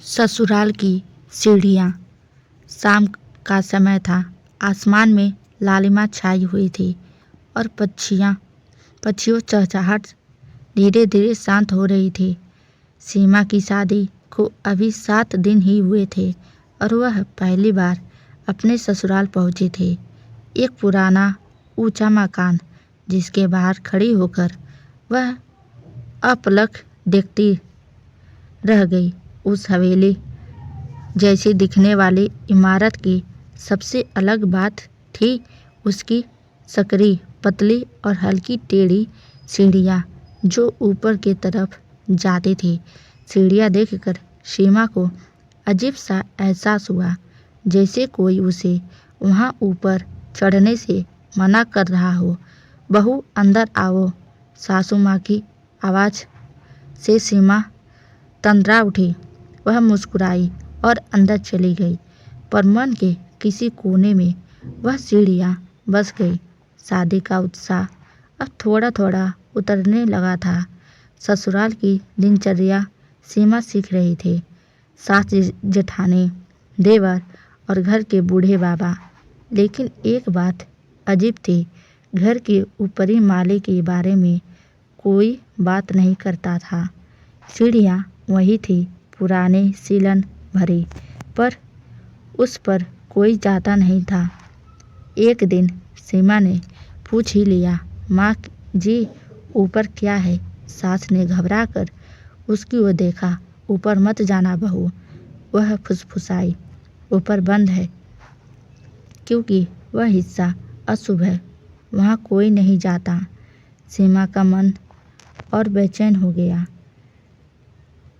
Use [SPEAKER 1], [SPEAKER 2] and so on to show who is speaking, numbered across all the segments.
[SPEAKER 1] ससुराल की सीढ़ियाँ। शाम का समय था। आसमान में लालिमा छाई हुई थी और पक्षियों चहचहाट धीरे धीरे शांत हो रही थी। सीमा की शादी को अभी 7 दिन ही हुए थे और वह पहली बार अपने ससुराल पहुंची थी। एक पुराना ऊंचा मकान जिसके बाहर खड़ी होकर वह अपलक देखती रह गई। उस हवेली जैसी दिखने वाली इमारत की सबसे अलग बात थी उसकी सकरी, पतली और हल्की टेढ़ी सीढ़ियाँ जो ऊपर की तरफ जाती थी। सीढ़ियाँ देखकर सीमा को अजीब सा एहसास हुआ, जैसे कोई उसे वहाँ ऊपर चढ़ने से मना कर रहा हो। बहू अंदर आओ, सासू माँ की आवाज़ से सीमा तंद्रा उठी। वह मुस्कुराई और अंदर चली गई, पर मन के किसी कोने में वह सीढ़ियाँ बस गई। शादी का उत्साह अब थोड़ा थोड़ा उतरने लगा था। ससुराल की दिनचर्या सीमा सीख रही थी। सास जेठानी, देवर और घर के बूढ़े बाबा। लेकिन एक बात अजीब थी, घर के ऊपरी माले के बारे में कोई बात नहीं करता था। सीढ़ियाँ वही थी, पुराने सीलन भरी, पर उस पर कोई जाता नहीं था। एक दिन सीमा ने पूछ ही लिया, माँ जी ऊपर क्या है? सास ने घबरा कर उसकी ओर देखा। ऊपर मत जाना बहू, वह फुसफुसाई। ऊपर बंद है क्योंकि वह हिस्सा अशुभ है, वहाँ कोई नहीं जाता। सीमा का मन और बेचैन हो गया।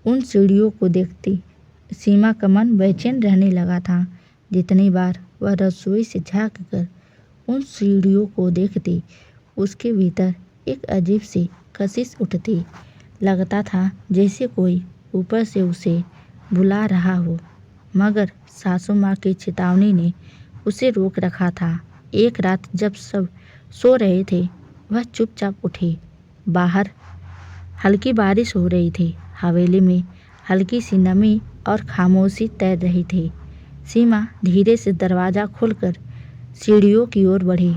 [SPEAKER 1] उन सीढ़ियों को देखती सीमा का मन बेचैन रहने लगा था। जितनी बार वह रसोई से झाँक कर उन सीढ़ियों को देखती, उसके भीतर एक अजीब सी कशिश उठती। लगता था जैसे कोई ऊपर से उसे बुला रहा हो, मगर सासू माँ की चेतावनी ने उसे रोक रखा था। एक रात जब सब सो रहे थे, वह चुपचाप उठी। बाहर हल्की बारिश हो रही थी। हवेली में हल्की सी नमी और खामोशी तैर रही थी। सीमा धीरे से दरवाज़ा खोलकर सीढ़ियों की ओर बढ़ी।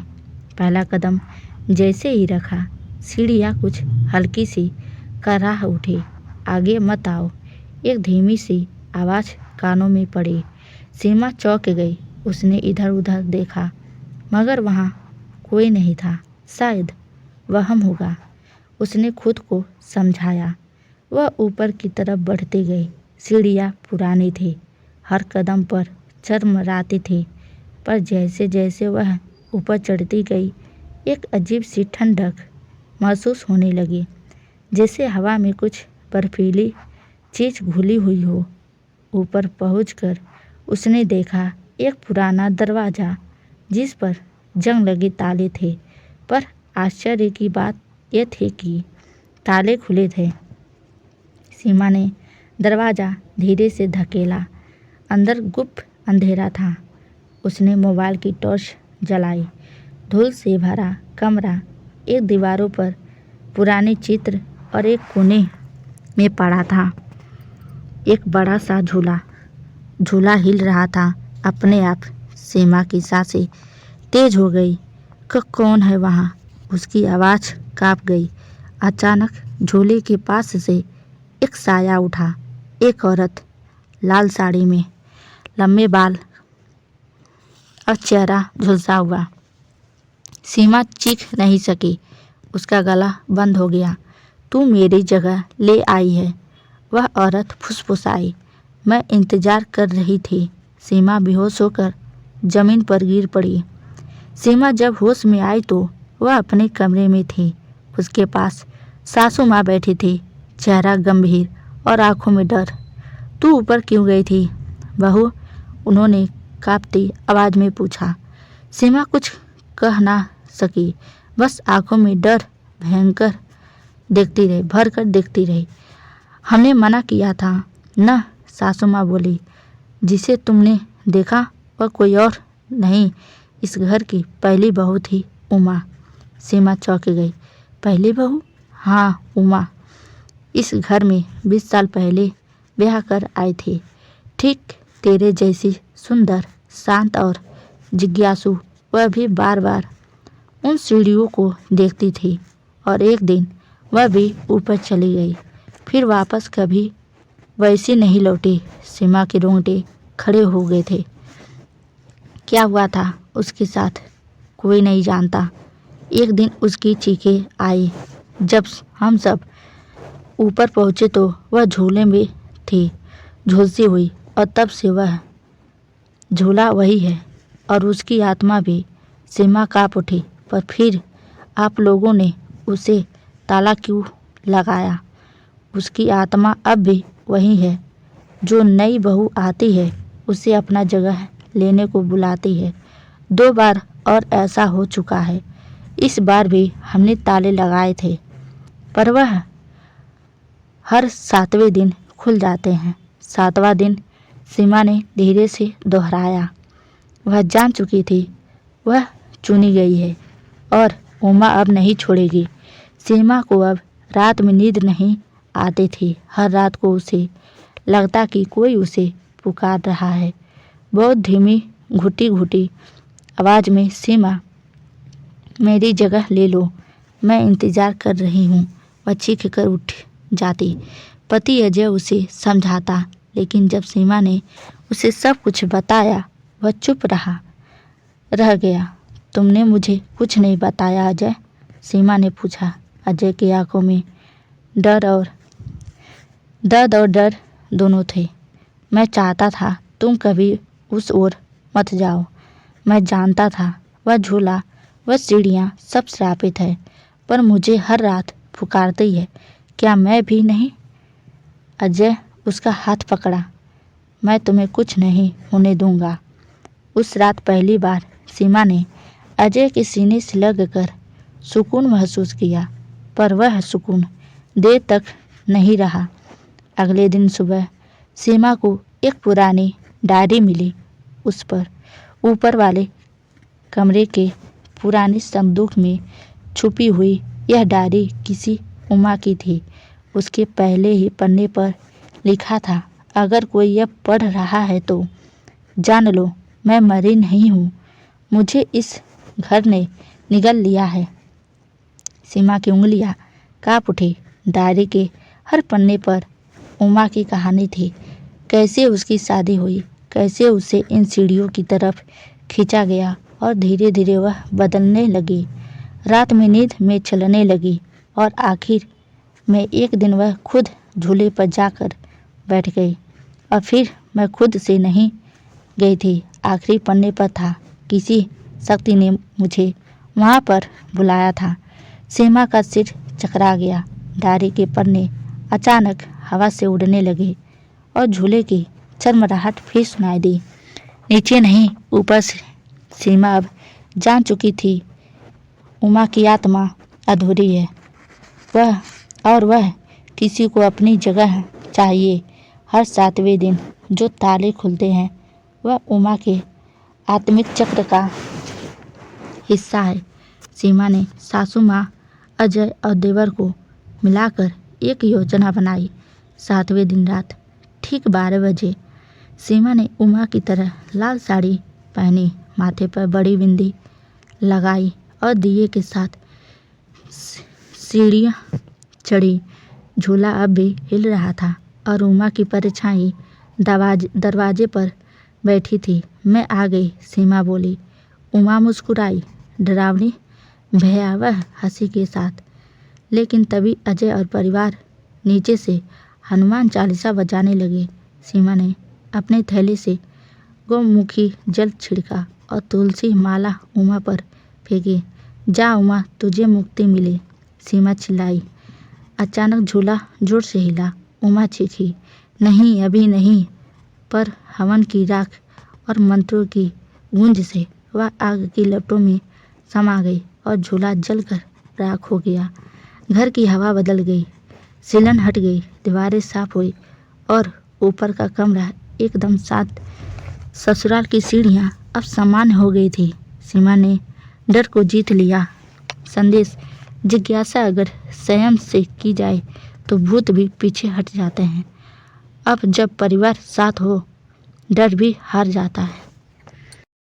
[SPEAKER 1] पहला कदम जैसे ही रखा, सीढ़ियाँ कुछ हल्की सी कराह उठी। आगे मत आओ, एक धीमी सी आवाज़ कानों में पड़ी। सीमा चौंक गई। उसने इधर उधर देखा, मगर वहाँ कोई नहीं था। शायद वहम होगा, उसने खुद को समझाया। वह ऊपर की तरफ बढ़ती गई। सीढ़ियाँ पुरानी थी, हर कदम पर चरमराती थी, पर जैसे जैसे वह ऊपर चढ़ती गई, एक अजीब सी ठंडक महसूस होने लगी, जैसे हवा में कुछ बर्फीली चीज़ घुली हुई हो। ऊपर पहुंचकर उसने देखा एक पुराना दरवाज़ा, जिस पर जंग लगे ताले थे, पर आश्चर्य की बात यह थी कि ताले खुले थे। सीमा ने दरवाज़ा धीरे से धकेला। अंदर गुप्त अंधेरा था। उसने मोबाइल की टॉर्च जलाई। धूल से भरा कमरा, एक दीवारों पर पुराने चित्र और एक कोने में पड़ा था एक बड़ा सा झूला हिल रहा था अपने आप। सीमा की सांसें तेज हो गई। कौन है वहाँ? उसकी आवाज़ काँप गई। अचानक झूले के पास से एक साया उठा। एक औरत, लाल साड़ी में, लंबे बाल और चेहरा झुलसा हुआ। सीमा चीख नहीं सकी, उसका गला बंद हो गया। तू मेरी जगह ले आई है, वह औरत फुसफुसाई। मैं इंतजार कर रही थी। सीमा बेहोश होकर जमीन पर गिर पड़ी। सीमा जब होश में आई तो वह अपने कमरे में थी। उसके पास सासू माँ बैठी थी, चेहरा गंभीर और आंखों में डर। तू ऊपर क्यों गई थी बहू? उन्होंने कांपती आवाज़ में पूछा। सीमा कुछ कह ना सकी, बस आंखों में डर भर कर देखती रही। हमने मना किया था न, सासू माँ बोली। जिसे तुमने देखा वह कोई और नहीं, इस घर की पहली बहू थी, उमा। सीमा चौंक गई। पहली बहू? हाँ, उमा। इस घर में 20 साल पहले ब्याह कर आई थी। ठीक तेरे जैसी सुंदर, शांत और जिज्ञासु वह भी बार बार उन सीढ़ियों को देखती थी। और एक दिन वह भी ऊपर चली गई, फिर वापस कभी वैसी नहीं लौटी। सीमा के रोंगटे खड़े हो गए थे। क्या हुआ था उसके साथ कोई नहीं जानता। एक दिन उसकी चीखें आई। जब हम सब ऊपर पहुँचे तो वह झूले में थी, झुलसी हुई, और तब से वह झूला वही है और उसकी आत्मा भी। सीमा काँप उठी। पर फिर आप लोगों ने उसे ताला क्यों लगाया? उसकी आत्मा अब भी वही है। जो नई बहू आती है उसे अपना जगह लेने को बुलाती है। 2 बार और ऐसा हो चुका है। इस बार भी हमने ताले लगाए थे, पर वह हर 7वें दिन खुल जाते हैं। 7वां दिन, सीमा ने धीरे से दोहराया। वह जान चुकी थी वह चुनी गई है और उमा अब नहीं छोड़ेगी। सीमा को अब रात में नींद नहीं आती थी। हर रात को उसे लगता कि कोई उसे पुकार रहा है। बहुत धीमी घुटी घुटी आवाज़ में, सीमा, मेरी जगह ले लो, मैं इंतज़ार कर रही हूँ। वह चीख कर उठ जाती। पति अजय उसे समझाता, लेकिन जब सीमा ने उसे सब कुछ बताया वह चुप रह गया। तुमने मुझे कुछ नहीं बताया अजय? सीमा ने पूछा। अजय की आंखों में दर्द और डर दोनों थे। मैं चाहता था तुम कभी उस ओर मत जाओ। मैं जानता था वह झूला, वह सीढ़ियाँ सब श्रापित है, पर मुझे हर रात पुकारती है। क्या मैं भी नहीं? अजय उसका हाथ पकड़ा। मैं तुम्हें कुछ नहीं होने दूंगा। उस रात पहली बार सीमा ने अजय के सीने से लगकर सुकून महसूस किया, पर वह सुकून देर तक नहीं रहा। अगले दिन सुबह सीमा को एक पुरानी डायरी मिली। उस पर ऊपर वाले कमरे के पुरानी संदूक में छुपी हुई यह डायरी किसी उमा की थी। उसके पहले ही पन्ने पर लिखा था, अगर कोई यह पढ़ रहा है तो जान लो मैं मरी नहीं हूँ, मुझे इस घर ने निगल लिया है। सीमा की उंगलियां काँप उठी। डायरी के हर पन्ने पर उमा की कहानी थी। कैसे उसकी शादी हुई, कैसे उसे इन सीढ़ियों की तरफ खींचा गया और धीरे धीरे वह बदलने लगी, रात में नींद में चलने लगी और आखिर में एक दिन वह खुद झूले पर जाकर बैठ गई। और फिर मैं खुद से नहीं गई थी, आखिरी पन्ने पर था, किसी शक्ति ने मुझे वहाँ पर बुलाया था। सीमा का सिर चकरा गया। डायरी के पन्ने अचानक हवा से उड़ने लगे और झूले की चरमराहट फिर सुनाई दी। नीचे नहीं, ऊपर से। सीमा अब जान चुकी थी उमा की आत्मा अधूरी है। वह किसी को अपनी जगह चाहिए। हर 7वें दिन जो ताले खुलते हैं वह उमा के आत्मिक चक्र का हिस्सा है। सीमा ने सासू माँ, अजय और देवर को मिलाकर एक योजना बनाई। 7वें दिन रात ठीक 12 बजे सीमा ने उमा की तरह लाल साड़ी पहनी, माथे पर बड़ी बिंदी लगाई और दिए के साथ सीढ़ियाँ चढ़ी। झूला अब भी हिल रहा था और उमा की परछाई दरवाजे पर बैठी थी। मैं आ गई, सीमा बोली। उमा मुस्कुराई, डरावनी भयावह हंसी के साथ। लेकिन तभी अजय और परिवार नीचे से हनुमान चालीसा बजाने लगे। सीमा ने अपने थैले से गौमुखी जल छिड़का और तुलसी माला उमा पर फेंकी। जा उमा, तुझे मुक्ति मिले, सीमा चिल्लाई। अचानक झूला जोर से हिला। उमा चीखी, नहीं अभी नहीं। पर हवन की राख और मंत्रों की गूंज से वह आग की लपटों में समा गई और झूला जलकर राख हो गया। घर की हवा बदल गई, सीलन हट गई, दीवारें साफ हुई और ऊपर का कमरा एकदम शांत। ससुराल की सीढ़ियाँ अब सामान्य हो गई थी। सीमा ने डर को जीत लिया। संदेश, जिज्ञासा अगर संयम से की जाए तो भूत भी पीछे हट जाते हैं। अब जब परिवार साथ हो डर भी हार जाता है।